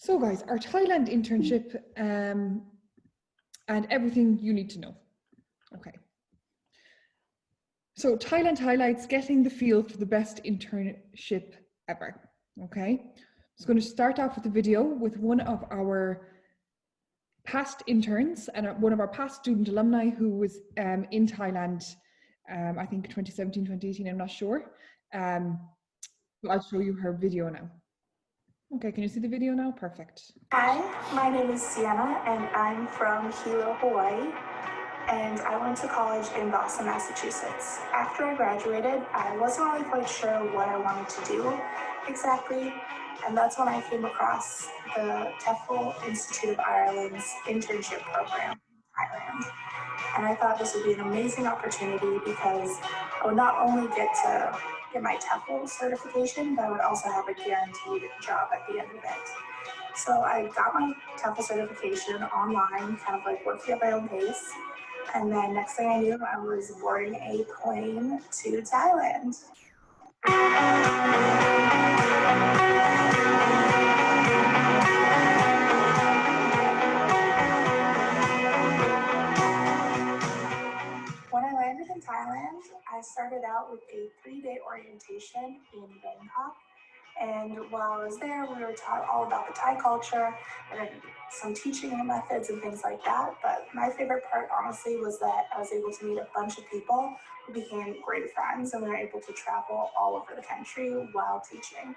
So guys, our Thailand internship and everything you need to know. Okay. So Thailand highlights getting the feel for the best internship ever. Okay. I'm just going to start off with a video with one of our past interns and one of our past student alumni who was in Thailand, I think 2017, 2018, I'm not sure. But I'll show you her video now. Okay, can you see the video now? Perfect. Hi, my name is Sienna and I'm from Hilo, Hawaii, and I went to college in Boston, Massachusetts. After I graduated, I wasn't really quite sure what I wanted to do exactly, and that's when I came across the TEFL Institute of Ireland's internship program in Thailand. And I thought this would be an amazing opportunity because I would not only get to get my TEFL certification, but I would also have a guaranteed job at the end of it. So I got my TEFL certification online, kind of like working at my own pace. And then next thing I knew, I was boarding a plane to Thailand. When I landed in Thailand, I started out with a 3-day orientation in Bangkok. And while I was there, we were taught all about the Thai culture and some teaching methods and things like that. But my favorite part, honestly, was that I was able to meet a bunch of people who became great friends, and we were able to travel all over the country while teaching.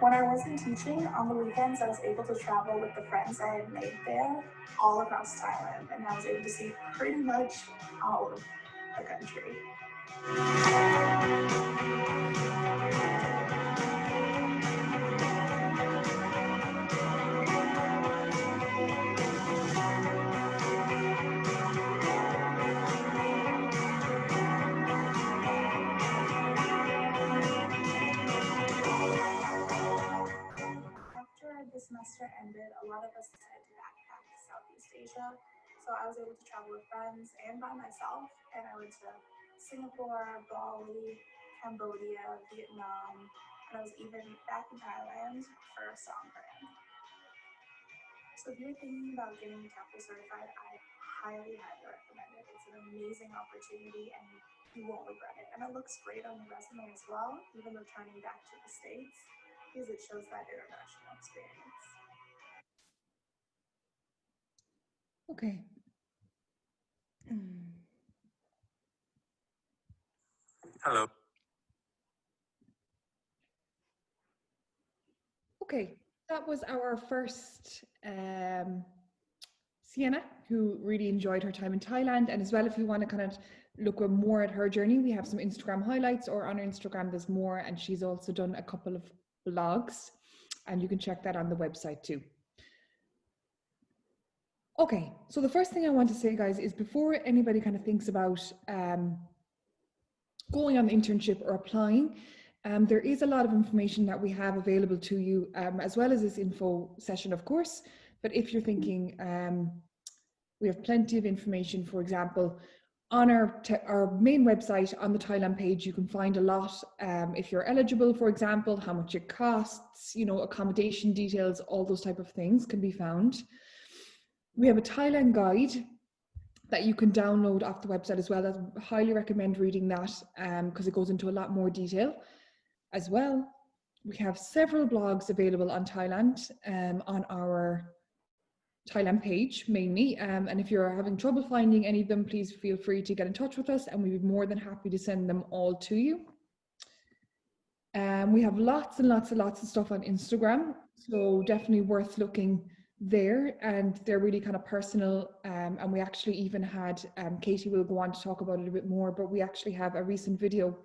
When I wasn't teaching, on the weekends, I was able to travel with the friends I had made there all across Thailand, and I was able to see pretty much all of the country. After the semester ended, a lot of us decided to backpack to Southeast Asia. So I was able to travel with friends and by myself, and I went to Singapore, Bali, Cambodia, Vietnam, and I was even back in Thailand for Songkran. So if you're thinking about getting TEFL certified, I highly recommend it. It's an amazing opportunity and you won't regret it. And it looks great on your resume as well, even returning back to the States, because it shows that international experience. Okay. Hello. Okay, that was our first Sienna, who really enjoyed her time in Thailand. And as well, if you want to kind of look more at her journey, we have some Instagram highlights, or on her Instagram there's more, and she's also done a couple of blogs, and you can check that on the website too. Okay, so the first thing I want to say, guys, is before anybody kind of thinks about going on the internship or applying, there is a lot of information that we have available to you, as well as this info session, of course. But if you're thinking, we have plenty of information. For example, on our main website, on the Thailand page, you can find a lot. If you're eligible, for example, how much it costs, you know, accommodation details, all those type of things can be found. We have a Thailand guide that you can download off the website as well. I highly recommend reading that because it goes into a lot more detail as well. We have several blogs available on Thailand on our Thailand page mainly. And if you're having trouble finding any of them, please feel free to get in touch with us and we'd be more than happy to send them all to you. We have lots and lots of stuff on Instagram, so definitely worth looking there, and they're really kind of personal, and we actually even had Katie will go on to talk about it a bit more, but we actually have a recent video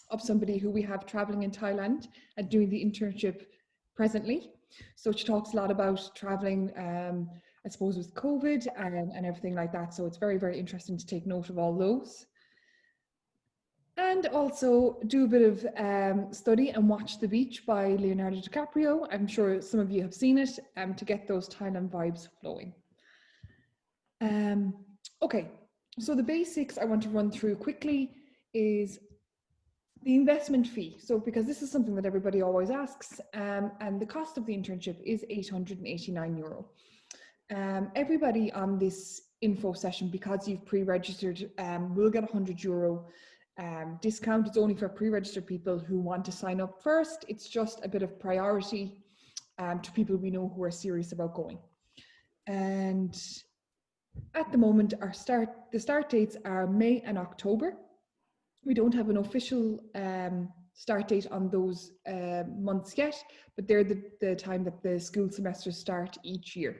of somebody who we have traveling in Thailand and doing the internship presently. So she talks a lot about traveling, I suppose with COVID and everything like that, so it's very, very interesting to take note of all those. And also do a bit of study and watch The Beach by Leonardo DiCaprio. I'm sure some of you have seen it, to get those Thailand vibes flowing. Okay, so the basics I want to run through quickly is the investment fee. So because this is something that everybody always asks, and the cost of the internship is €889. Everybody on this info session, because you've pre-registered, will get €100 discount. It's only for pre-registered people who want to sign up first. It's just a bit of priority to people we know who are serious about going. And at the moment, the start dates are May and October. We don't have an official start date on those months yet, but they're the time that the school semesters start each year.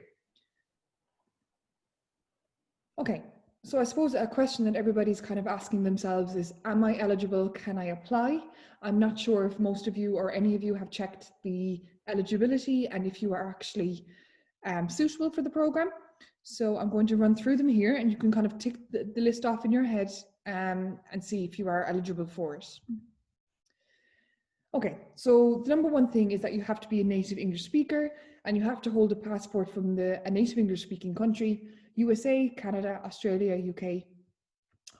Okay, so I suppose a question that everybody's kind of asking themselves is, am I eligible? Can I apply? I'm not sure if most of you or any of you have checked the eligibility and if you are actually suitable for the program. So I'm going to run through them here and you can kind of tick the list off in your head and see if you are eligible for it. Okay, so the number one thing is that you have to be a native English speaker and you have to hold a passport from a native English speaking country: USA, Canada, Australia, UK,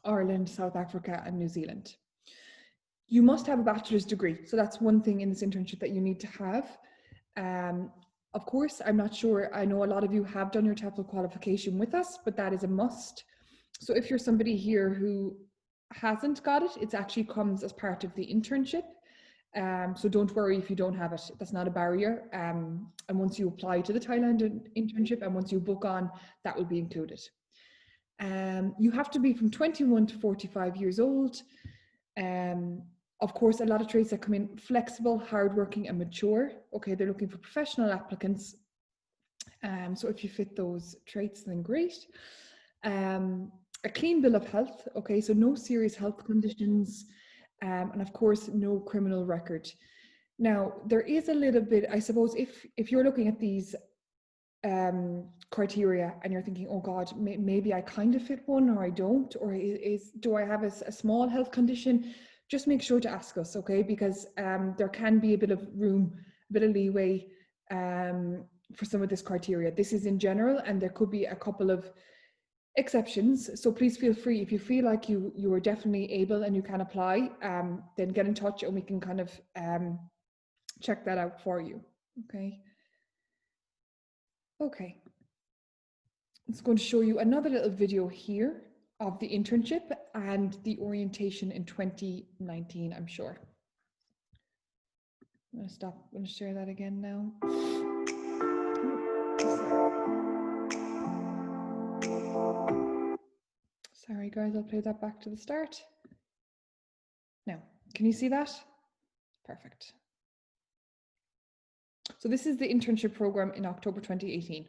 Ireland, South Africa, and New Zealand. You must have a bachelor's degree. So that's one thing in this internship that you need to have. Of course, I'm not sure, I know a lot of you have done your TEFL qualification with us, but that is a must. So if you're somebody here who hasn't got it, it actually comes as part of the internship. So don't worry if you don't have it, that's not a barrier. And once you apply to the Thailand internship and once you book on, that will be included. You have to be from 21 to 45 years old. Of course, a lot of traits that come in: flexible, hardworking, and mature. Okay, they're looking for professional applicants. So if you fit those traits, then great. A clean bill of health. Okay, so no serious health conditions. And of course, no criminal record. Now, there is a little bit, I suppose, if you're looking at these criteria and you're thinking, oh God, maybe I kind of fit one or I don't, or do I have a small health condition? Just make sure to ask us, okay? Because there can be a bit of room, a bit of leeway for some of this criteria. This is in general, and there could be a couple of exceptions. So please feel free, if you feel like you are definitely able and you can apply, then get in touch and we can kind of check that out for you, okay? Okay. It's going to show you another little video here of the internship and the orientation in 2019, I'm sure. I'm going to stop, I'm going to share that again now. Sorry guys, I'll play that back to the start. Now, can you see that? Perfect. So this is the internship program in October 2018.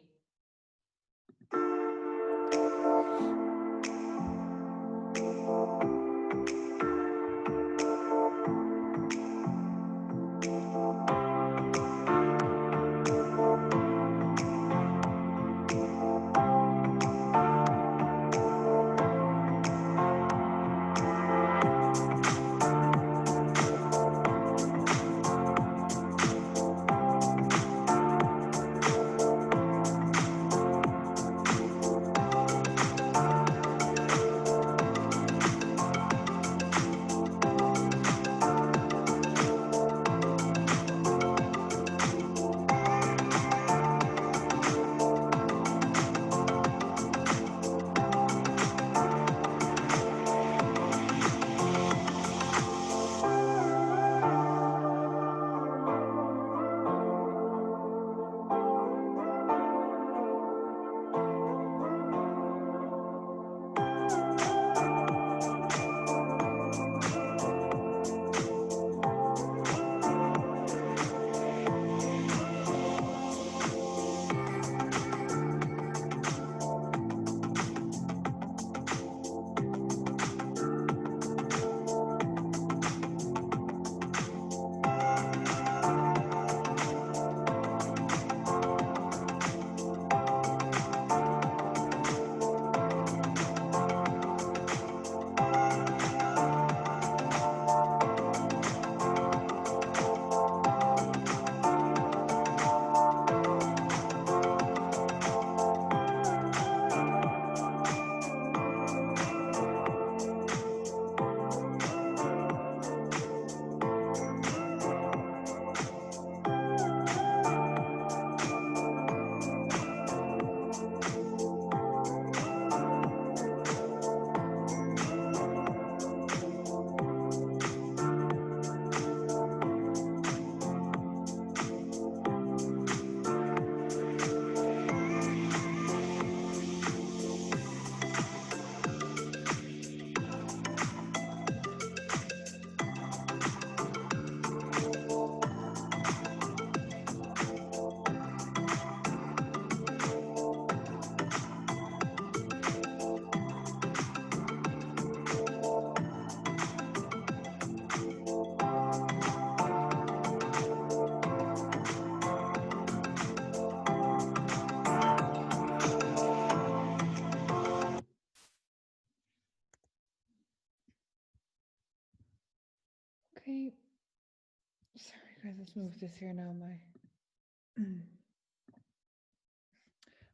Guys, let's move this here now.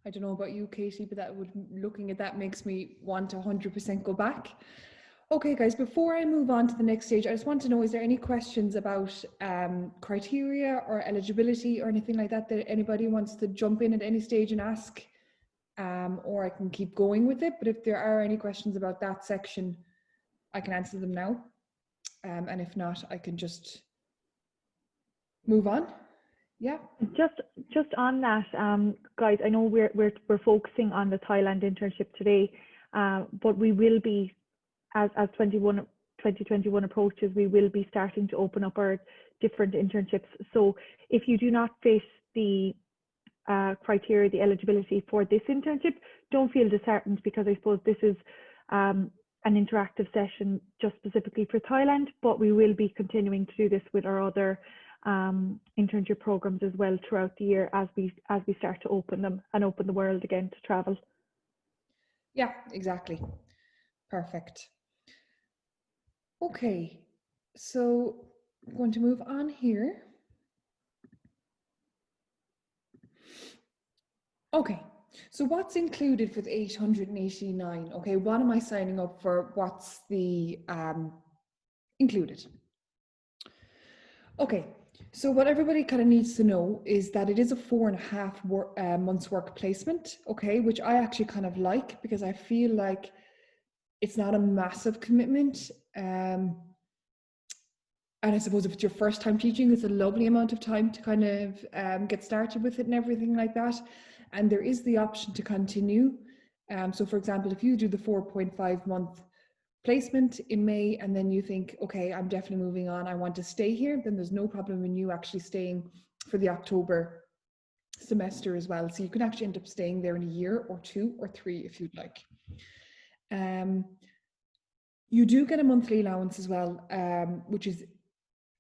I don't know about you, Katie, but looking at that makes me want to 100% go back. Okay, guys, before I move on to the next stage, I just want to know, is there any questions about criteria or eligibility or anything like that that anybody wants to jump in at any stage and ask? Or I can keep going with it, but if there are any questions about that section, I can answer them now. And if not, I can just move on. Yeah. Just on that, guys, I know we're focusing on the Thailand internship today, but we will be, as 2021 approaches, we will be starting to open up our different internships. So if you do not fit the criteria, the eligibility for this internship, don't feel disheartened, because I suppose this is an interactive session just specifically for Thailand, but we will be continuing to do this with our other internship programs as well throughout the year as we start to open them and open the world again to travel. Yeah, exactly. Perfect. Okay, so I'm going to move on here. Okay, so what's included for the 889? Okay, what am I signing up for? What's the included? Okay, so what everybody kind of needs to know is that it is a 4.5 months work placement, okay, which I actually kind of like, because I feel like it's not a massive commitment. And I suppose if it's your first time teaching, it's a lovely amount of time to kind of get started with it and everything like that. And there is the option to continue. So for example, if you do the 4.5 month placement in May and then you think, okay, I'm definitely moving on, I want to stay here, then there's no problem in you actually staying for the October semester as well. So you can actually end up staying there in a year or 2 or 3 if you'd like. You do get a monthly allowance as well, which is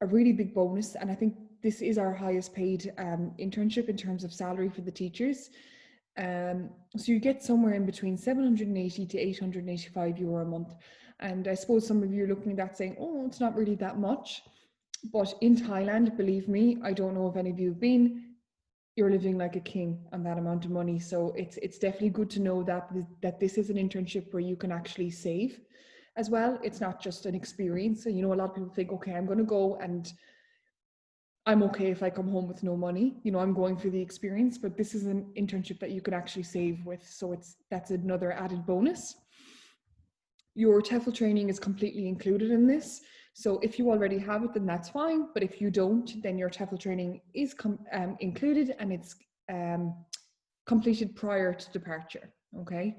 a really big bonus. And I think this is our highest paid internship in terms of salary for the teachers. So you get somewhere in between 780 to 885 euro a month. And I suppose some of you are looking at that saying, oh, it's not really that much. But in Thailand, believe me, I don't know if any of you have been, you're living like a king on that amount of money. So it's definitely good to know that this is an internship where you can actually save as well. It's not just an experience. And, you know, a lot of people think, okay, I'm going to go and I'm okay if I come home with no money. You know, I'm going for the experience, but this is an internship that you can actually save with. So that's another added bonus. Your TEFL training is completely included in this. So if you already have it, then that's fine. But if you don't, then your TEFL training is included, and it's completed prior to departure, okay?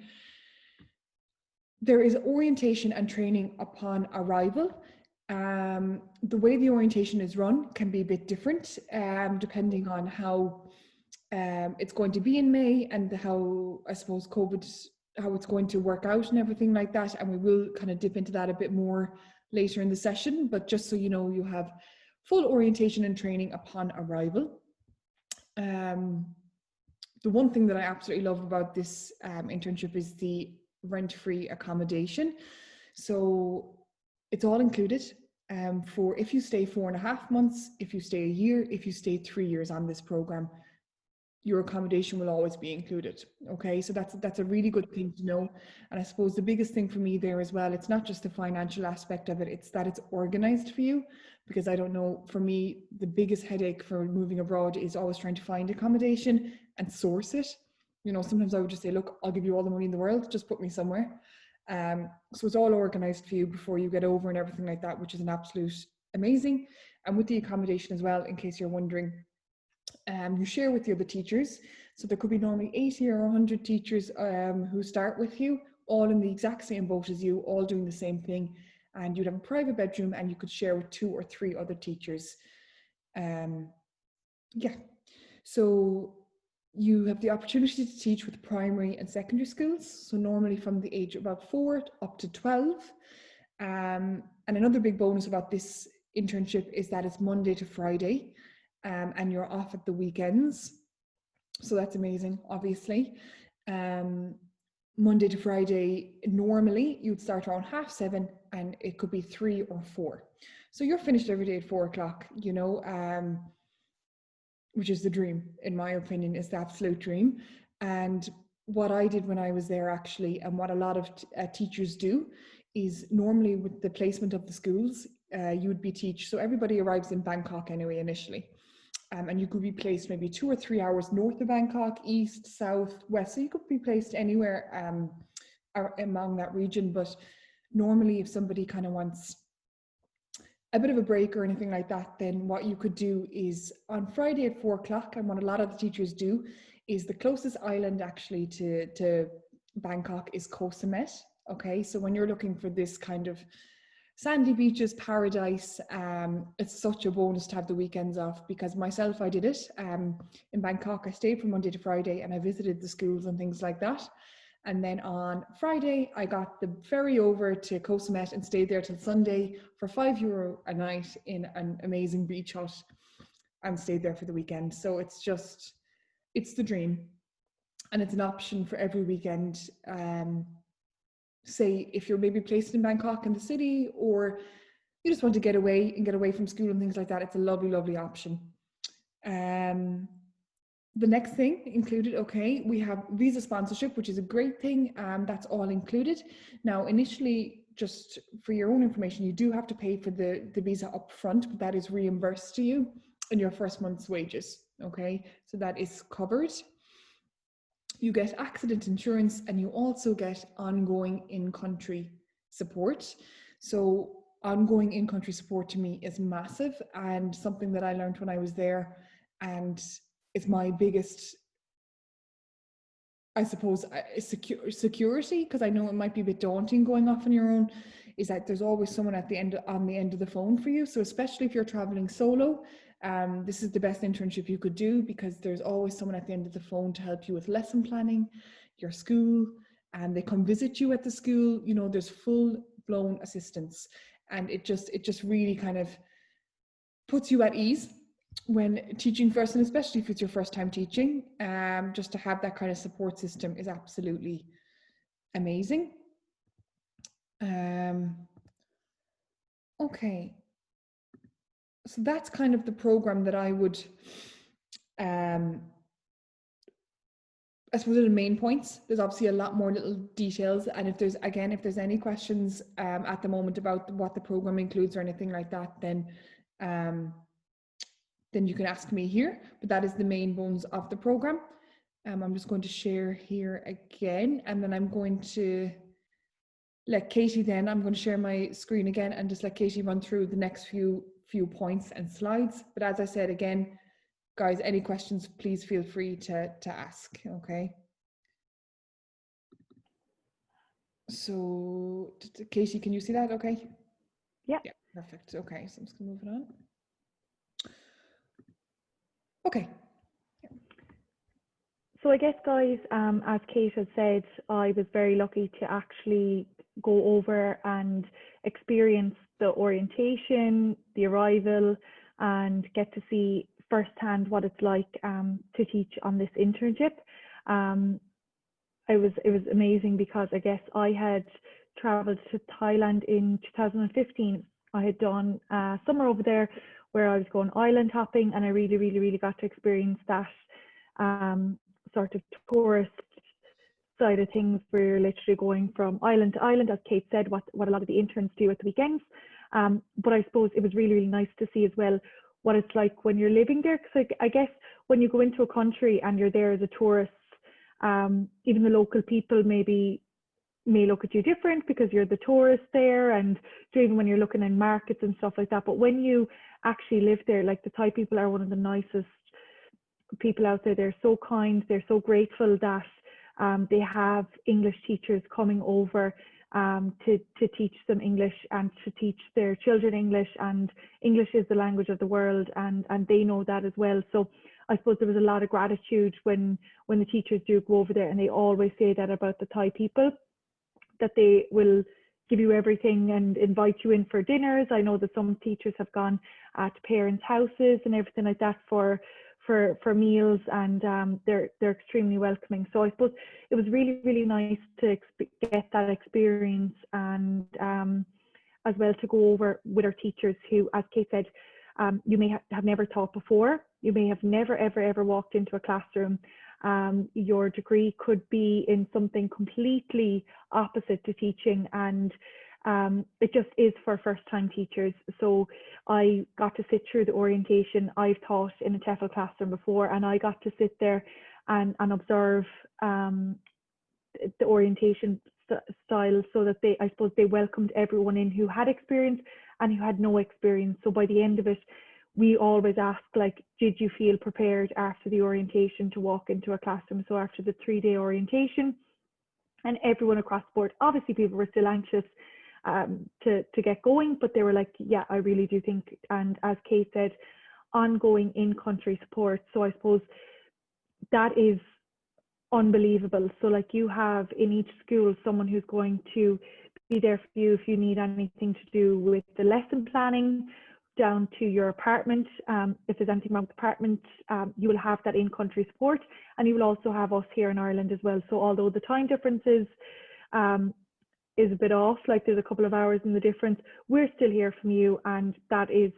There is orientation and training upon arrival. The way the orientation is run can be a bit different depending on how it's going to be in May and how, I suppose, how it's going to work out and everything like that. And we will kind of dip into that a bit more later in the session, but just so you know, you have full orientation and training upon arrival. The one thing that I absolutely love about this internship is the rent-free accommodation. So it's all included for if you stay 4.5 months, if you stay a year, if you stay 3 years on this program, your accommodation will always be included. Okay, so that's a really good thing to know. And I suppose the biggest thing for me there as well, it's not just the financial aspect of it, it's that it's organized for you. Because I don't know, for me, the biggest headache for moving abroad is always trying to find accommodation and source it. You know, sometimes I would just say, look, I'll give you all the money in the world, just put me somewhere. So it's all organized for you before you get over and everything like that, which is an absolute amazing. And with the accommodation as well, in case you're wondering, you share with the other teachers. So there could be normally 80 or 100 teachers who start with you, all in the exact same boat as you, all doing the same thing. And you'd have a private bedroom and you could share with 2 or 3 other teachers. Yeah, so you have the opportunity to teach with primary and secondary schools. So normally from the age of about 4 up to 12. And another big bonus about this internship is that it's Monday to Friday. And you're off at the weekends. So that's amazing, obviously. Monday to Friday, normally you'd start around 7:30 and it could be 3 or 4. So you're finished every day at 4 o'clock, you know, which is the dream, in my opinion, is the absolute dream. And what I did when I was there actually, and what a lot of teachers do, is normally with the placement of the schools, you would be so everybody arrives in Bangkok anyway initially. And you could be placed maybe 2 or 3 hours north of Bangkok, east, south, west. So you could be placed anywhere among that region. But normally if somebody kind of wants a bit of a break or anything like that, then what you could do is on Friday at 4 o'clock, and what a lot of the teachers do is the closest island actually to Bangkok is Koh Samet. Okay, so when you're looking for this kind of sandy beaches paradise, it's such a bonus to have the weekends off, because myself, I did it in Bangkok. I stayed from Monday to Friday and I visited the schools and things like that. And then on Friday, I got the ferry over to Koh Samet and stayed there till Sunday for €5 a night in an amazing beach hut, and stayed there for the weekend. So it's the dream. And it's an option for every weekend. Say if you're maybe placed in Bangkok in the city, or you just want to get away from school and things like that, it's a lovely, lovely option. The next thing included, okay, we have visa sponsorship, which is a great thing. That's all included. Now, initially, just for your own information, you do have to pay for the visa up front, but that is reimbursed to you in your first month's wages, okay? So that is covered. You get accident insurance, and you also get ongoing in-country support. So ongoing in-country support to me is massive, and something that I learned when I was there, and it's my biggest, I suppose, security, because I know it might be a bit daunting going off on your own, is that there's always someone on the end of the phone for you. So especially if you're traveling solo, this is the best internship you could do, because there's always someone at the end of the phone to help you with lesson planning, your school, and they come visit you at the school. You know, there's full-blown assistance, and it just really kind of puts you at ease when teaching first, and especially if it's your first time teaching. Just to have that kind of support system is absolutely amazing. Okay, so that's kind of the program that I would, I suppose, are the main points. There's obviously a lot more little details, and if there's any questions at the moment about what the program includes or anything like that, then you can ask me here. But that is the main bones of the program. I'm just going to share here again, and then I'm going to let Katie, then I'm going to share my screen again and just let Katie run through the next few points and slides. But as I said, again, guys, any questions, please feel free to ask, okay? So Katie, can you see that okay? Yeah. Yeah, perfect. Okay, so I'm just gonna move it on. Okay. So I guess, guys, as Kate has said, I was very lucky to actually go over and experience the orientation, the arrival, and get to see firsthand what it's like to teach on this internship. It was amazing, because I guess I had traveled to Thailand in 2015. I had done summer over there where I was going island hopping, and I really got to experience that sort of tourist side of things, where you're literally going from island to island, as Kate said, what a lot of the interns do at the weekends. But I suppose it was really nice to see as well what it's like when you're living there, because I guess when you go into a country and you're there as a tourist, even the local people may look at you different because you're the tourist there, and even when you're looking in markets and stuff like that. But when you actually live there, like, the Thai people are one of the nicest people out there. They're so kind, they're so grateful that they have English teachers coming over to teach them English and to teach their children English, and English is the language of the world, and they know that as well. So I suppose there was a lot of gratitude when the teachers do go over there, and they always say that about the Thai people, that they will give you everything and invite you in for dinners. I know that some teachers have gone to parents' houses and everything like that for meals, and they're extremely welcoming. So I suppose it was really nice to get that experience, and as well to go over with our teachers who, as Kate said, you may have never taught before. You may have never, ever walked into a classroom. Your degree could be in something completely opposite to teaching, and it just is for first-time teachers. So I got to sit through the orientation. I've taught in a TEFL classroom before, and I got to sit there and observe the orientation style, so that I suppose they welcomed everyone in who had experience and who had no experience. So by the end of it, we always ask, like, did you feel prepared after the orientation to walk into a classroom? So after the 3-day orientation, and everyone across the board, obviously people were still anxious to get going, but they were like, yeah, I really do think. And as Kate said, ongoing in-country support. So I suppose that is unbelievable. So like, you have in each school someone who's going to be there for you if you need anything to do with the lesson planning, down to your apartment. If there's anything wrong with the apartment, you will have that in-country support, and you will also have us here in Ireland as well. So although the time differences is a bit off, like there's a couple of hours in the difference, we're still here from you, and that is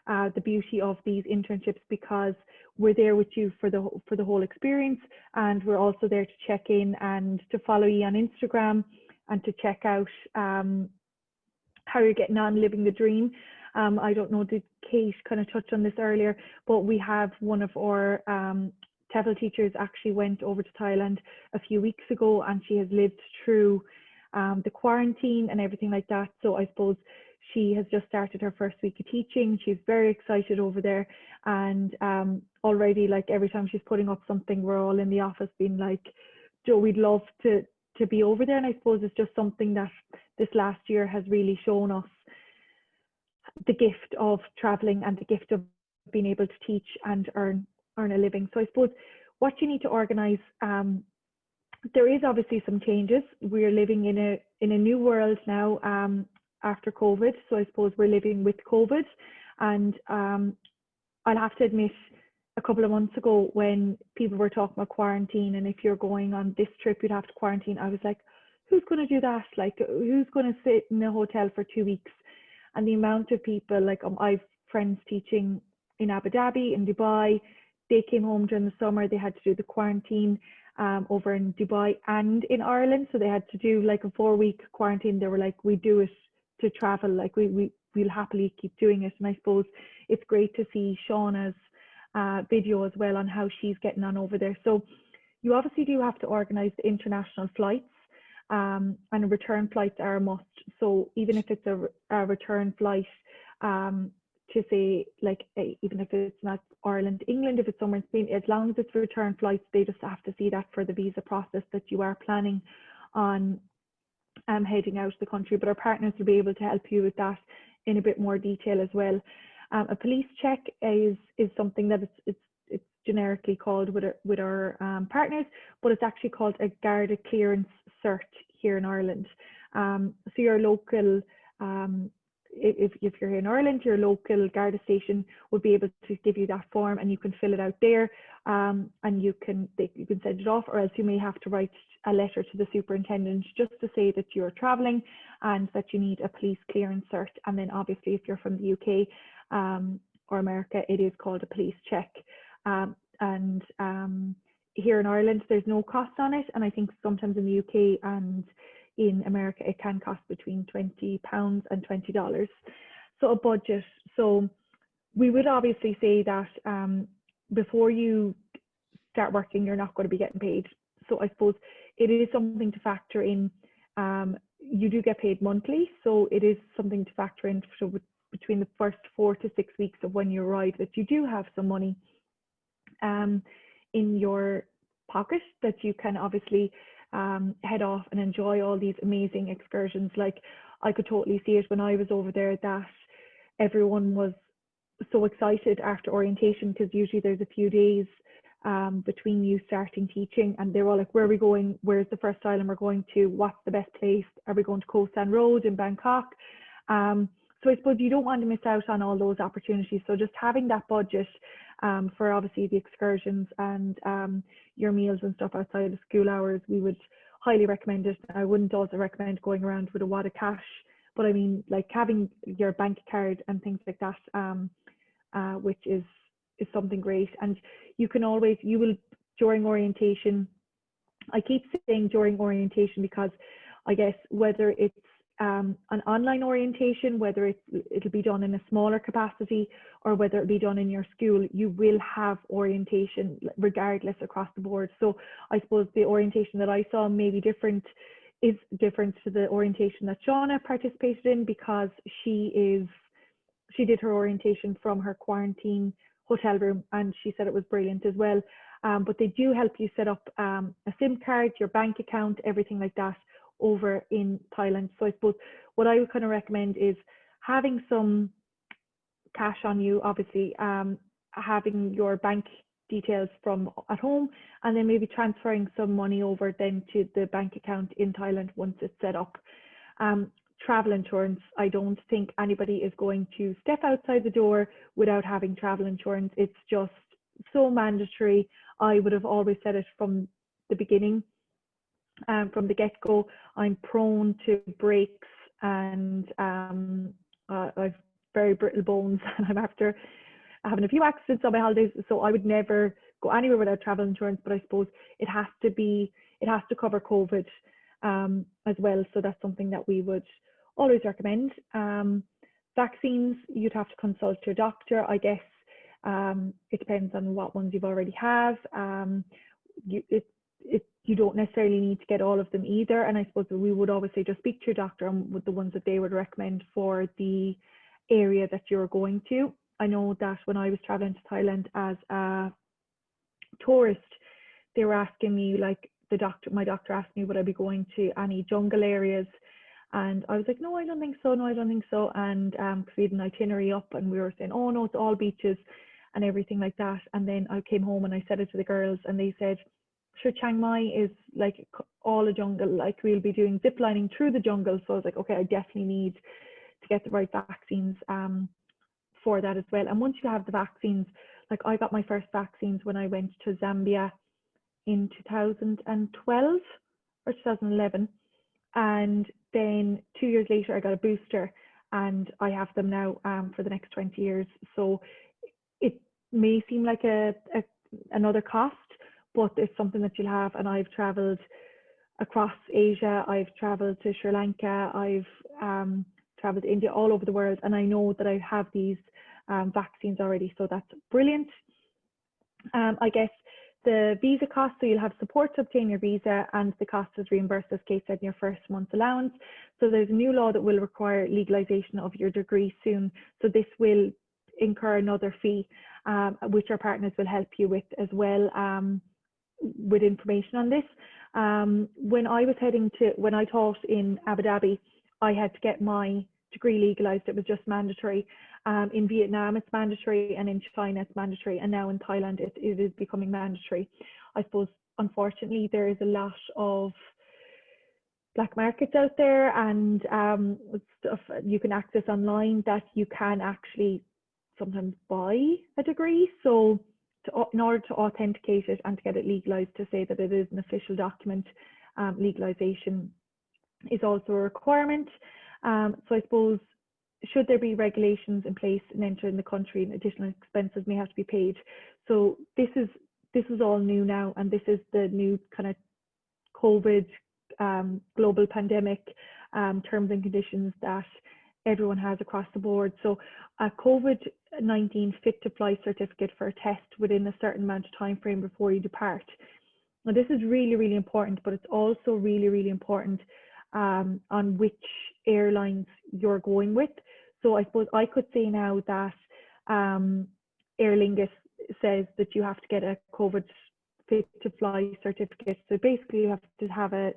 the beauty of these internships, because we're there with you for the whole experience, and we're also there to check in and to follow you on Instagram and to check out how you're getting on living the dream. I don't know, did Kate kind of touch on this earlier, but we have one of our TEFL teachers actually went over to Thailand a few weeks ago, and she has lived through the quarantine and everything like that. So I suppose she has just started her first week of teaching. She's very excited over there, and already, like, every time she's putting up something, we're all in the office being like, Joe, we'd love to be over there. And I suppose it's just something that this last year has really shown us the gift of traveling and the gift of being able to teach and earn a living. So I suppose what you need to organize, there is obviously some changes. We're living in a new world now after COVID. So I suppose we're living with COVID, and I'll have to admit, a couple of months ago when people were talking about quarantine, and if you're going on this trip you'd have to quarantine, I was like, who's going to do that? Like, who's going to sit in a hotel for 2 weeks? And the amount of people, like, I've friends teaching in Abu Dhabi, in Dubai. They came home during the summer. They had to do the quarantine over in Dubai and in Ireland. So they had to do like a 4-week quarantine. They were like, we do it to travel. Like, we'll happily keep doing it. And I suppose it's great to see Shauna's video as well on how she's getting on over there. So you obviously do have to organise the international flights. And return flights are a must. So even if it's a return flight to say, like, even if it's not Ireland, England, if it's somewhere in Spain, as long as it's return flights, they just have to see that for the visa process that you are planning on heading out of the country. But our partners will be able to help you with that in a bit more detail as well. A police check is something that it's generically called with our partners, but it's actually called a Garda clearance cert here in Ireland. So your local, if you're here in Ireland, your local Garda station would be able to give you that form, and you can fill it out there, and you can send it off, or else you may have to write a letter to the superintendent just to say that you're travelling and that you need a police clearance cert. And then obviously if you're from the UK or America, it is called a police check. And here in Ireland, there's no cost on it. And I think sometimes in the UK and in America, it can cost between £20 and $20. So a budget. So we would obviously say that before you start working, you're not going to be getting paid. So I suppose it is something to factor in. You do get paid monthly. So it is something to factor in. So between the first 4 to 6 weeks of when you arrive, that you do have some money in your pocket, that you can obviously head off and enjoy all these amazing excursions. Like, I could totally see it when I was over there, that everyone was so excited after orientation, because usually there's a few days between you starting teaching, and they're all like, where are we going? Where's the first island we're going to? What's the best place? Are we going to Koh San Road in Bangkok? So I suppose you don't want to miss out on all those opportunities. So just having that budget for obviously the excursions and your meals and stuff outside of school hours, we would highly recommend it. I wouldn't also recommend going around with a wad of cash But I mean, like having your bank card and things like that, which is something great. And you will during orientation. I keep saying during orientation because I guess whether it's an online orientation, whether it'll be done in a smaller capacity or whether it'll be done in your school, you will have orientation regardless across the board. So I suppose the orientation that I saw is different to the orientation that Shauna participated in, because she did her orientation from her quarantine hotel room, and she said it was brilliant as well. But they do help you set up a SIM card, your bank account, everything like that over in Thailand. So I suppose what I would kind of recommend is having some cash on you, obviously, having your bank details from at home, and then maybe transferring some money over then to the bank account in Thailand once it's set up. Travel insurance, I don't think anybody is going to step outside the door without having travel insurance. It's just so mandatory. I would have always said it from the beginning. From the get-go, I'm prone to breaks, and I've very brittle bones, and I'm after having a few accidents on my holidays, so I would never go anywhere without travel insurance. But I suppose it has to cover COVID as well, so that's something that we would always recommend. Vaccines, you'd have to consult your doctor, I guess. It depends on what ones you've already have. You don't necessarily need to get all of them either, and I suppose we would always say just speak to your doctor on with the ones that they would recommend for the area that you're going to. I know that when I was traveling to Thailand as a tourist, they were asking me, like, my doctor asked me would I be going to any jungle areas, and I was like, no, I don't think so, and because we had an itinerary up and we were saying, oh no, it's all beaches and everything like that. And then I came home and I said it to the girls, and they said, sure, Chiang Mai is like all a jungle, like we'll be doing zip lining through the jungle. So I was like, okay, I definitely need to get the right vaccines for that as well. And once you have the vaccines, like I got my first vaccines when I went to Zambia in 2012 or 2011, and then 2 years later I got a booster, and I have them now for the next 20 years. So it may seem like another cost, but it's something that you'll have. And I've traveled across Asia, I've traveled to Sri Lanka, I've traveled to India, all over the world, and I know that I have these vaccines already, so that's brilliant. I guess the visa cost, so you'll have support to obtain your visa, and the cost is reimbursed, as Kate said, in your first month's allowance. So there's a new law that will require legalization of your degree soon, so this will incur another fee, which our partners will help you with as well, with information on this. When I taught in Abu Dhabi, I had to get my degree legalized. It was just mandatory. In Vietnam, it's mandatory, and in China, it's mandatory, and now in Thailand, it is becoming mandatory. I suppose, unfortunately, there is a lot of black markets out there, and stuff you can access online that you can actually sometimes buy a degree. So in order to authenticate it and to get it legalized, to say that it is an official document, legalization is also a requirement. So I suppose, should there be regulations in place in entering the country, and additional expenses may have to be paid. So this is all new now, and this is the new kind of COVID global pandemic terms and conditions that everyone has across the board. So a COVID-19 fit to fly certificate for a test within a certain amount of time frame before you depart. Now this is really, really important, but it's also really, really important on which airlines you're going with. So I suppose I could say now that Aer Lingus says that you have to get a COVID fit to fly certificate. So basically you have to have a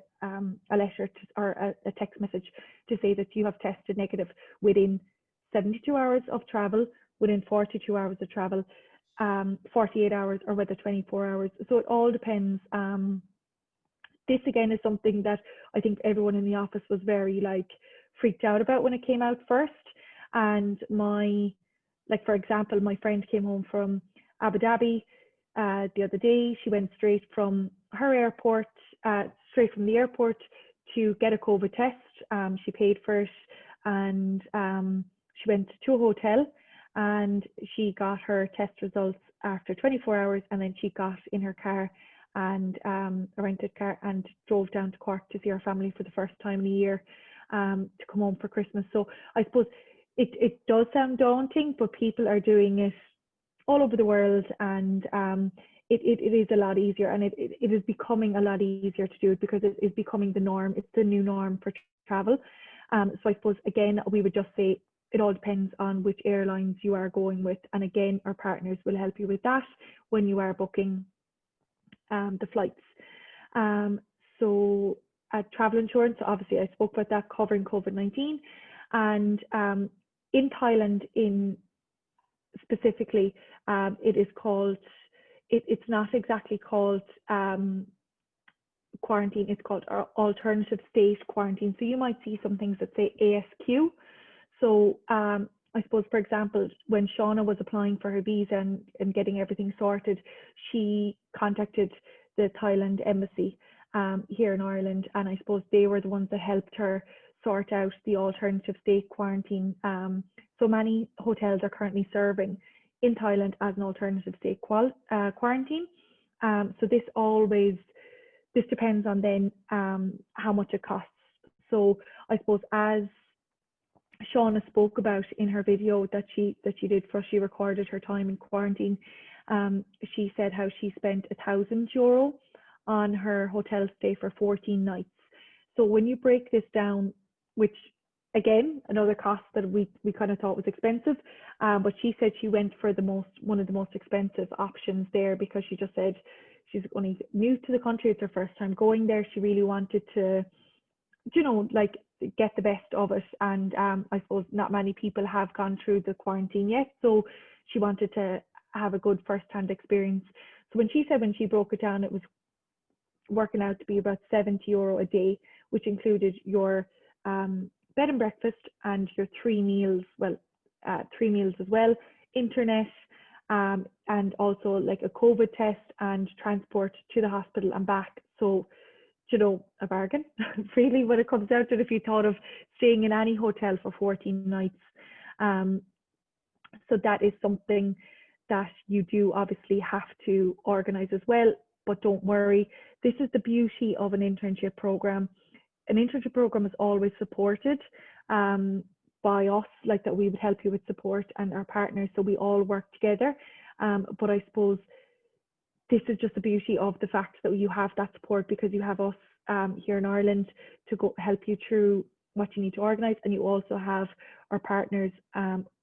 letter or a text message to say that you have tested negative within 72 hours of travel, within 42 hours of travel, 48 hours, or whether 24 hours. So it all depends. This again is something that I think everyone in the office was very freaked out about when it came out first. And for example, my friend came home from Abu Dhabi the other day. She went straight from her airport, straight from the airport to get a COVID test. She paid for it. and she went to a hotel, and she got her test results after 24 hours, and then she got in her car and a rented car and drove down to Cork to see her family for the first time in a year, to come home for Christmas. So I suppose it does sound daunting, but people are doing it all over the world, and it is a lot easier, and it is becoming a lot easier to do it because it is becoming the norm. It's the new norm for travel. So I suppose, again, we would just say it all depends on which airlines you are going with. And again, our partners will help you with that when you are booking the flights. So travel insurance, obviously I spoke about that, covering COVID-19. And in Thailand, specifically, it is called, it's not exactly called quarantine, it's called alternative state quarantine. So you might see some things that say ASQ. So I suppose, for example, when Shauna was applying for her visa and getting everything sorted, she contacted the Thailand embassy here in Ireland, and I suppose they were the ones that helped her sort out the alternative state quarantine. So many hotels are currently serving in Thailand as an alternative state quarantine. So this depends on then how much it costs. So I suppose, as Shauna spoke about in her video that she did for, she recorded her time in quarantine. She said how she spent €1,000 on her hotel stay for 14 nights. So when you break this down, which again, another cost that we kind of thought was expensive, but she said she went for one of the most expensive options there, because she just said she's only new to the country, it's her first time going there. She really wanted to, like, get the best of it, and I suppose not many people have gone through the quarantine yet, so she wanted to have a good first-hand experience. So when she said, when she broke it down, it was working out to be about €70 a day, which included your bed and breakfast and your 3 meals, 3 meals as well, internet, and also like a COVID test and transport to the hospital and back. So, a bargain really when it comes down to it, if you thought of staying in any hotel for 14 nights. So that is something that you do obviously have to organize as well, but don't worry. This is the beauty of an internship program. An internship program is always supported by us, like that we would help you with support, and our partners, so we all work together. But I suppose this is just the beauty of the fact that you have that support, because you have us here in Ireland to go help you through what you need to organise, and you also have our partners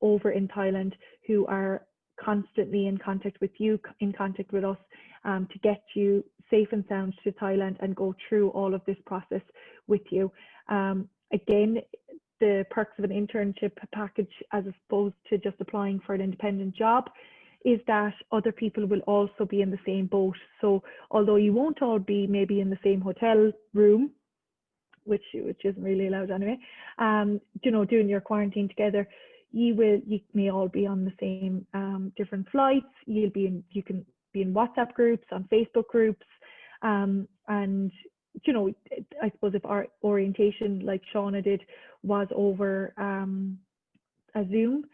over in Thailand who are constantly in contact with you, in contact with us, to get you safe and sound to Thailand and go through all of this process with you. Again, the perks of an internship package, as opposed to just applying for an independent job, is that other people will also be in the same boat. So although you won't all be maybe in the same hotel room, which isn't really allowed anyway, doing your quarantine together, you may all be on the same different flights. You can be in WhatsApp groups, on Facebook groups, and I suppose if our orientation, like Shauna did, was over a Zoom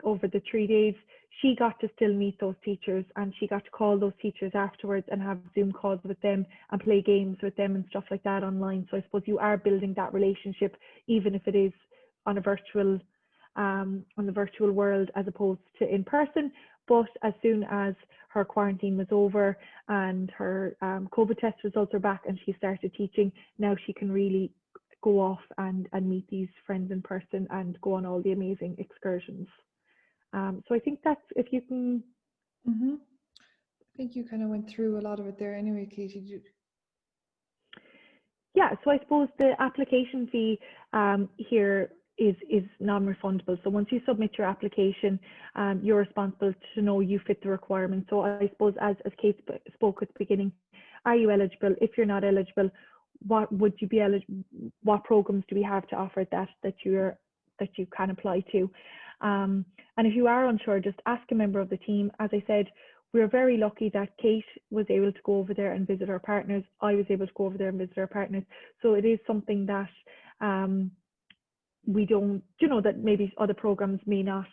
over the 3 days, she got to still meet those teachers, and she got to call those teachers afterwards and have Zoom calls with them and play games with them and stuff like that online. So I suppose you are building that relationship, even if it is on a virtual on the virtual world as opposed to in person. But as soon as her quarantine was over and her COVID test results are back and she started teaching, now she can really go off and meet these friends in person and go on all the amazing excursions. So I think that's, if you can. I think you kind of went through a lot of it there anyway, Katie. Yeah, so I suppose the application fee here is non-refundable. So once you submit your application, you're responsible to know you fit the requirements. So I suppose, as Kate spoke at the beginning, are you eligible? If you're not eligible, what would you be eligible? What programs do we have to offer that you can apply to? And if you are unsure, just ask a member of the team. As I said, we're very lucky that Kate was able to go over there and visit our partners. I was able to go over there and visit our partners. So it is something that we don't, that maybe other programs may not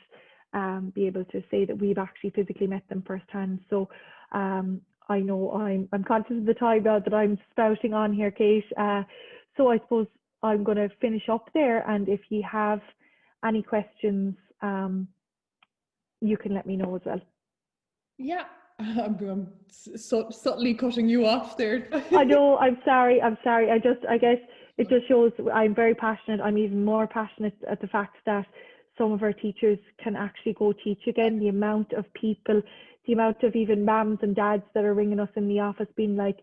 be able to say that we've actually physically met them firsthand. So I know I'm conscious of the time now that I'm spouting on here, Kate. So I suppose I'm going to finish up there, and if you have any questions, you can let me know as well. Yeah, I'm subtly cutting you off there. I know, I'm sorry. I guess it just shows I'm very passionate. I'm even more passionate at the fact that some of our teachers can actually go teach again. The amount of people, the amount of even mums and dads that are ringing us in the office being like,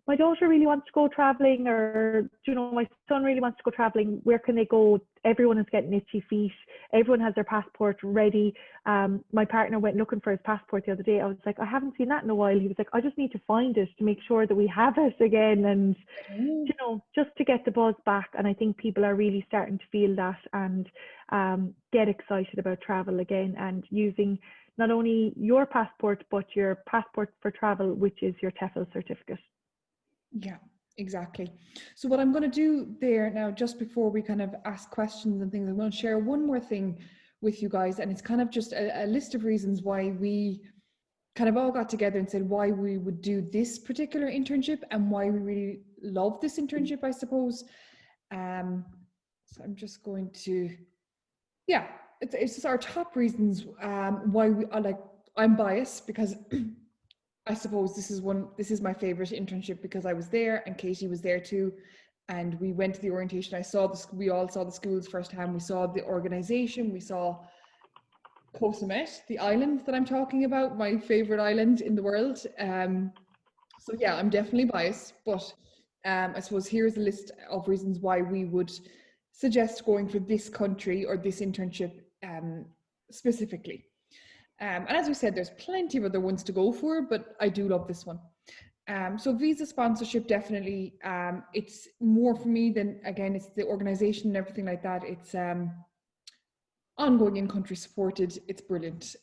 my daughter really wants to go traveling, or my son really wants to go traveling. Where can they go? Everyone is getting itchy feet. Everyone has their passport ready. My partner went looking for his passport the other day. I was like, I haven't seen that in a while. He was like, I just need to find it to make sure that we have it again, and just to get the buzz back. And I think people are really starting to feel that and get excited about travel again, and using not only your passport but your passport for travel, which is your TEFL certificate. Yeah, exactly. So what I'm going to do there now, just before we kind of ask questions and things, I'm going to share one more thing with you guys, and it's kind of just a list of reasons why we kind of all got together and said why we would do this particular internship and why we really love this internship, I suppose. So I'm just going to, yeah, it's just our top reasons why we are like, I'm biased because I suppose this is my favorite internship because I was there and Katie was there too, and we went to the orientation. We all saw the schools firsthand. We saw the organization. We saw Koh Samet, the island that I'm talking about, my favorite island in the world. So yeah, I'm definitely biased, but I suppose here's a list of reasons why we would suggest going for this country or this internship specifically. And as we said, there's plenty of other ones to go for, but I do love this one. So visa sponsorship, definitely, it's more for me than, again, it's the organization and everything like that. It's ongoing in-country supported. It's brilliant.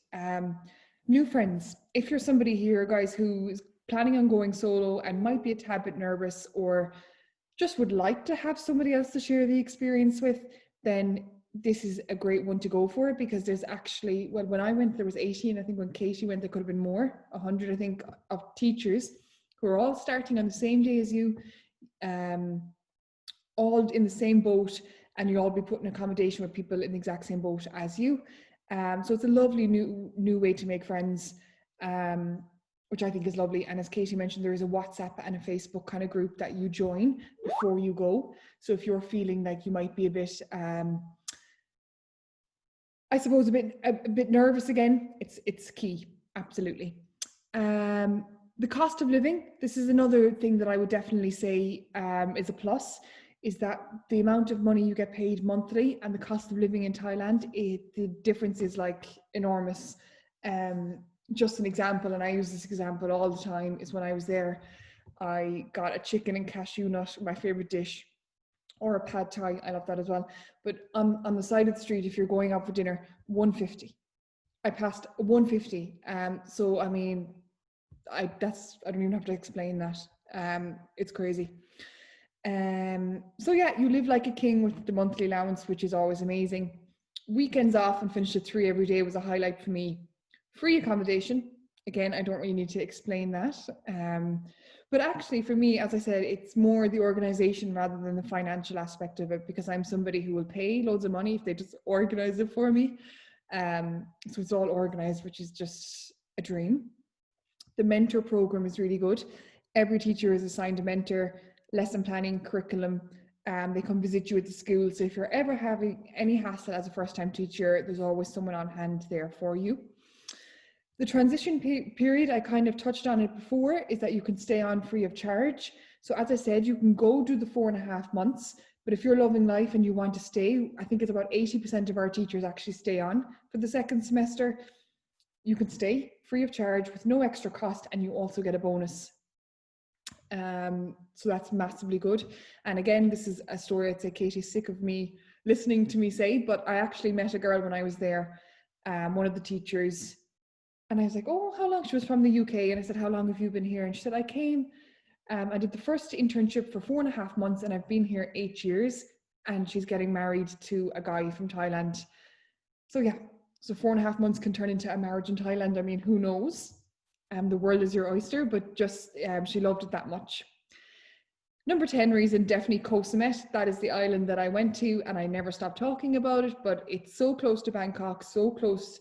New friends. If you're somebody here, guys, who is planning on going solo and might be a tad bit nervous or just would like to have somebody else to share the experience with, then this is a great one to go for, because there's actually, well, when I went, there was 80, and I think when Katie went, there could have been more, 100, I think, of teachers who are all starting on the same day as you, all in the same boat, and you all be put in accommodation with people in the exact same boat as you. So it's a lovely new way to make friends, which I think is lovely. And as Katie mentioned, there is a WhatsApp and a Facebook kind of group that you join before you go. So if you're feeling like you might be a bit, I suppose a bit nervous again, it's key, absolutely. The cost of living, this is another thing that I would definitely say is a plus, is that the amount of money you get paid monthly and the cost of living in Thailand, the difference is like enormous. Just an example, and I use this example all the time, is when I was there, I got a chicken and cashew nut, my favorite dish, or a pad thai, I love that as well. But on the side of the street, if you're going out for dinner, 150. I passed 150. So I mean, I don't even have to explain that. It's crazy. So yeah, you live like a king with the monthly allowance, which is always amazing. Weekends off and finish at 3 every day was a highlight for me. Free accommodation. Again, I don't really need to explain that. But actually for me, as I said, it's more the organization rather than the financial aspect of it, because I'm somebody who will pay loads of money if they just organize it for me. So it's all organized, which is just a dream. The mentor program is really good. Every teacher is assigned a mentor, lesson planning, curriculum. They come visit you at the school. So if you're ever having any hassle as a first-time teacher, there's always someone on hand there for you. The transition period, I kind of touched on it before, is that you can stay on free of charge. So as I said, you can go do the 4.5 months, but if you're loving life and you want to stay, I think it's about 80% of our teachers actually stay on for the second semester. You can stay free of charge with no extra cost, and you also get a bonus. So that's massively good. And again, this is a story I'd say Katie's sick of me listening to me say, but I actually met a girl when I was there, one of the teachers, and I was like, oh, how long? She was from the UK. And I said, how long have you been here? And she said, I came, I did the first internship for 4.5 months, and I've been here 8 years. and she's getting married to a guy from Thailand. So yeah, so 4.5 months can turn into a marriage in Thailand. I mean, who knows? The world is your oyster, but just she loved it that much. Number 10 reason, definitely Koh Samet. That is the island that I went to, and I never stopped talking about it, but it's so close to Bangkok, so close,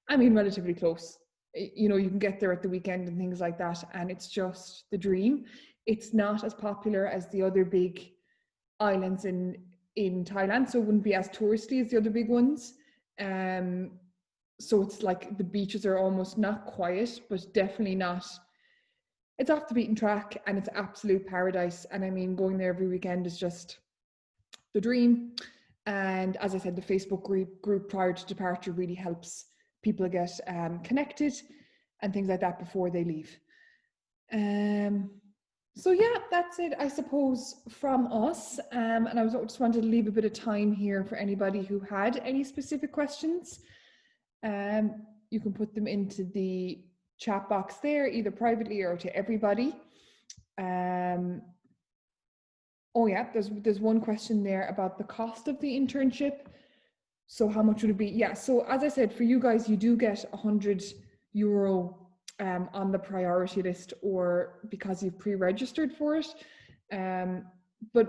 I mean, relatively close. You know, you can get there at the weekend and things like that, and it's just the dream. It's not as popular as the other big islands in Thailand, so it wouldn't be as touristy as the other big ones. So it's like the beaches are almost not quiet, but definitely not. It's off the beaten track, and it's absolute paradise. And I mean, going there every weekend is just the dream. And as I said, the Facebook group prior to departure really helps people get connected and things like that before they leave. So yeah, that's it, I suppose, from us. And I just wanted to leave a bit of time here for anybody who had any specific questions. You can put them into the chat box there, either privately or to everybody. Oh yeah, there's one question there about the cost of the internship. So how much would it be? Yeah, so as I said, for you guys, you do get €100 on the priority list, or because you've pre-registered for it. But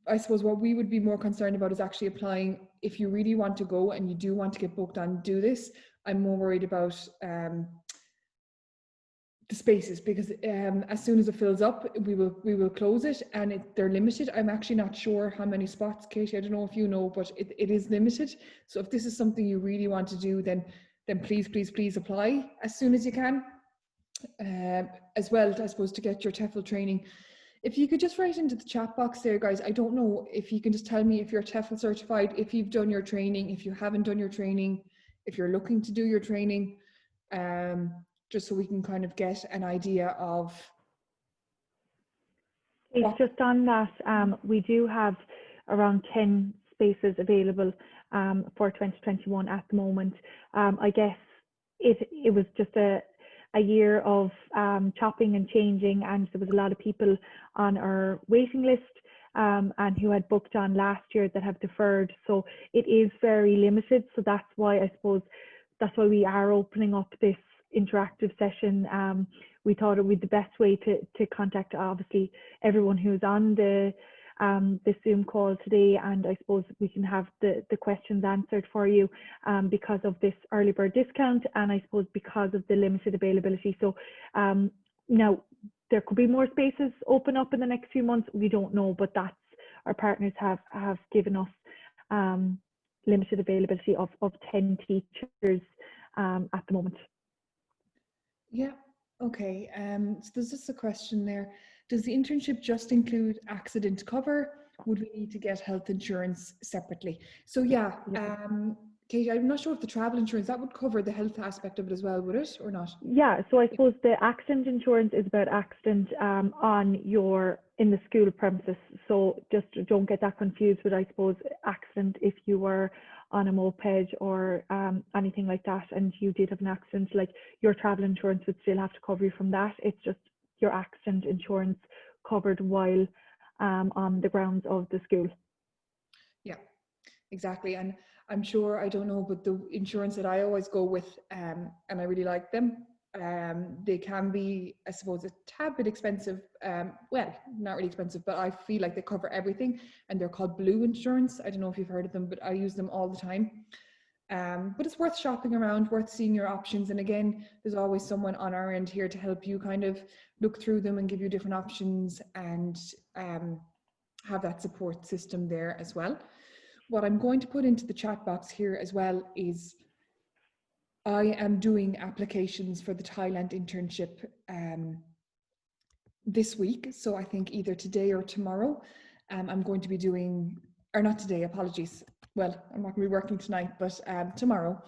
I suppose what we would be more concerned about is actually applying. If you really want to go and you do want to get booked on, do this. I'm more worried about the spaces, because as soon as it fills up, we will close it, and they're limited. I'm actually not sure how many spots, Katie, I don't know if you know, but it is limited. So if this is something you really want to do, then please apply as soon as you can. As well, I suppose, to get your TEFL training. If you could just write into the chat box there, guys, I don't know if you can just tell me if you're TEFL certified, if you've done your training, if you haven't done your training, if you're looking to do your training, just so we can kind of get an idea of. It's just on that, we do have around 10 spaces available for 2021 at the moment. I guess it was just a year of chopping and changing, and there was a lot of people on our waiting list and who had booked on last year that have deferred. So it is very limited. So that's why, I suppose, that's why we are opening up this interactive session. We thought it would be the best way to contact, obviously, everyone who's on the Zoom call today, and I suppose we can have the questions answered for you because of this early bird discount, and I suppose because of the limited availability. So now there could be more spaces open up in the next few months, we don't know, but that's, our partners have given us limited availability of 10 teachers at the moment. Yeah, okay. So there's just a question there. Does the internship just include accident cover? Would we need to get health insurance separately? So yeah, Katie, I'm not sure if the travel insurance, that would cover the health aspect of it as well, would it, or not? Yeah, so I suppose the accident insurance is about accident in the school premises. So just don't get that confused with, I suppose, accident if you were on a moped or anything like that, and you did have an accident, like your travel insurance would still have to cover you from that. It's just your accident insurance covered while on the grounds of the school. Yeah, exactly. And I'm sure, I don't know, but the insurance that I always go with, and I really like them, they can be, I suppose, a tad bit expensive. Well, not really expensive, but I feel like they cover everything, and they're called Blue Insurance. I don't know if you've heard of them, but I use them all the time. But it's worth shopping around, worth seeing your options. And again, there's always someone on our end here to help you kind of look through them and give you different options, and have that support system there as well. What I'm going to put into the chat box here as well is I am doing applications for the Thailand internship this week. So I think either today or tomorrow, I'm going to be doing, or not today, apologies. Well, I'm not going to be working tonight, but tomorrow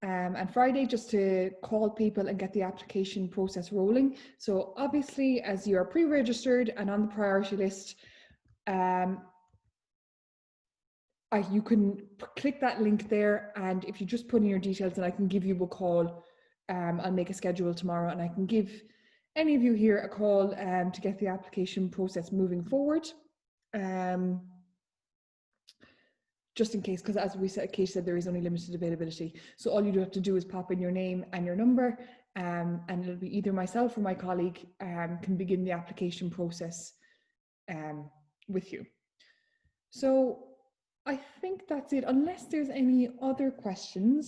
and Friday, just to call people and get the application process rolling. So obviously, as you are pre-registered and on the priority list, you can click that link there, and if you just put in your details, and I can give you a call. I'll make a schedule tomorrow, and I can give any of you here a call to get the application process moving forward. just in case, because as we said, Kate said, there is only limited availability. So all you do have to do is pop in your name and your number, and it'll be either myself or my colleague can begin the application process with you. So I think that's it, unless there's any other questions.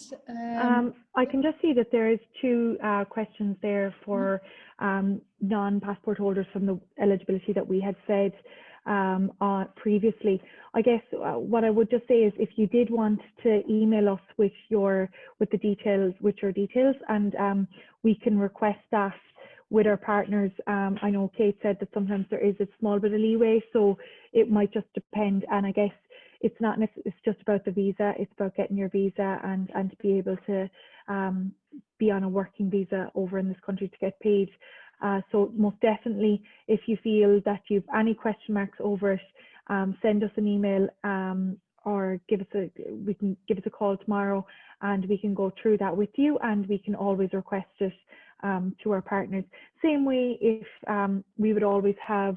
I can just see that there is 2 questions there for non-passport holders from the eligibility that we had said previously. I guess what I would just say is, if you did want to email us with your details, and we can request that with our partners. I know Kate said that sometimes there is a small bit of leeway, so it might just depend. And I guess it's just about the visa. It's about getting your visa and to be able to be on a working visa over in this country to get paid. So most definitely, if you feel that you've any question marks over it, send us an email or give us a call tomorrow, and we can go through that with you, and we can always request it to our partners. Same way, if we would always have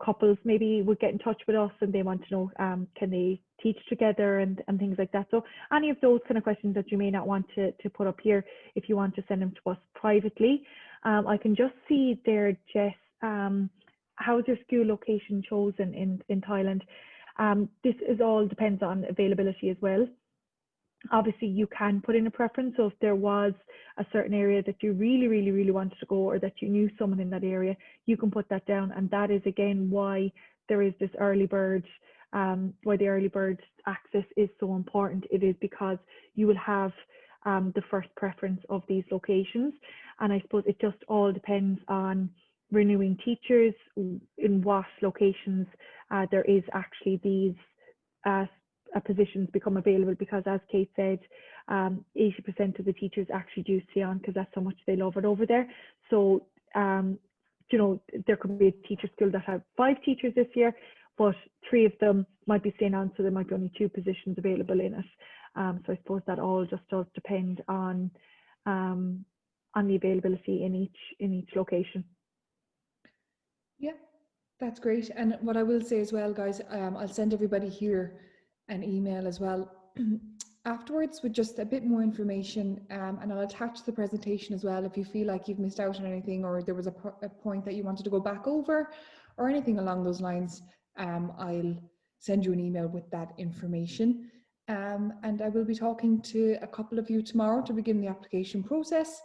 couples maybe would get in touch with us and they want to know can they teach together and things like that. So any of those kind of questions that you may not want to put up here, if you want to send them to us privately. I can just see there, Jess, how's your school location chosen in Thailand? This is all depends on availability as well. Obviously, you can put in a preference. So if there was a certain area that you really, really, really wanted to go, or that you knew someone in that area, you can put that down. And that is, again, why there is this early bird, why the early bird access is so important. It is because you will have the first preference of these locations. And I suppose it just all depends on renewing teachers, in what locations there is actually these positions become available, because as Kate said, 80% of the teachers actually do stay on because that's how much they love it over there. So there could be a teacher school that have 5 teachers this year, but 3 of them might be staying on, so there might be only 2 positions available in it. So I suppose that all just does depend on the availability in each location. Yeah, that's great. And what I will say as well, guys, I'll send everybody here an email as well afterwards with just a bit more information, and I'll attach the presentation as well if you feel like you've missed out on anything, or there was a point that you wanted to go back over or anything along those lines. I'll send you an email with that information, and I will be talking to a couple of you tomorrow to begin the application process.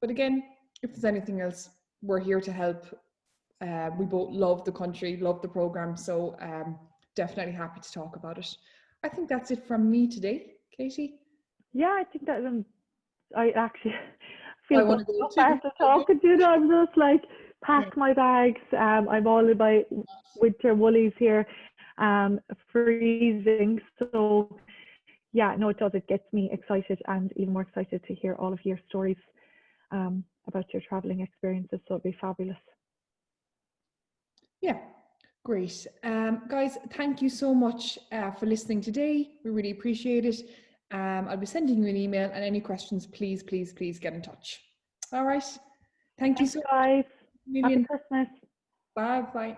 But again, if there's anything else, we're here to help. We both love the country, love the program, so definitely happy to talk about it. I think that's it from me today, Katie. Yeah, I think that I actually feel so after talking to you. I'm just like, pack my bags. I'm all in my winter woolies here, freezing. So yeah, no, it does. It gets me excited, and even more excited to hear all of your stories about your traveling experiences. So it'll be fabulous. Yeah. Great. Guys, thank you so much for listening today. We really appreciate it. I'll be sending you an email, and any questions, please, please, please get in touch. All right. Thank you so much. Guys. Happy Christmas. Bye. Bye.